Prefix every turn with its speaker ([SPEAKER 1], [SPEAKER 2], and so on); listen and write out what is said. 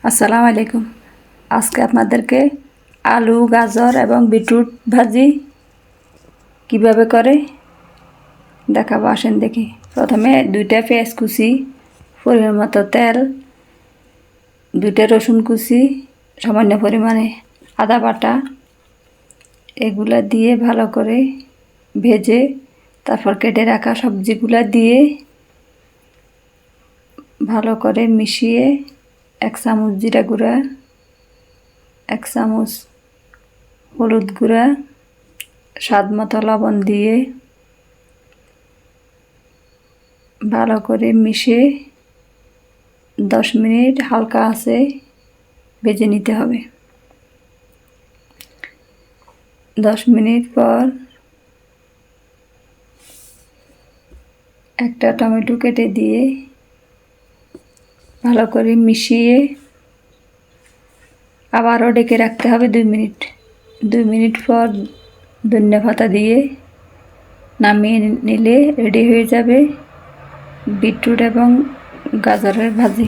[SPEAKER 1] আসসালামু আলাইকুম। আজকে আপনাদেরকে আলু, গাজর এবং বিটরুট ভাজি কিভাবে করে দেখাবো, আসেন দেখি। প্রথমে 2টা পেঁয়াজ কুচি, পরিমাণ মতো তেল, 2টা রসুন কুচি, সামান্য পরিমাণে আদা বাটা, এগুলা দিয়ে ভালো করে ভেজে তারপর কেটে রাখা সবজিগুলা দিয়ে ভালো করে মিশিয়ে 1 চামচ জিরা গুঁড়া, 1 চামচ হলুদ গুঁড়া, স্বাদ মতো লবণ দিয়ে ভালো করে মিশিয়ে 10 মিনিট হালকা আঁচে ভেজে নিতে হবে। 10 মিনিট পর একটা টমেটো কেটে দিয়ে ভালো করে মিশিয়ে আবারও ঢেকে রাখতে হবে 2 মিনিট। 2 মিনিট পর ধনিয়া পাতা দিয়ে নামিয়ে নিলে রেডি হয়ে যাবে বিটরুট এবং গাজরের ভাজি।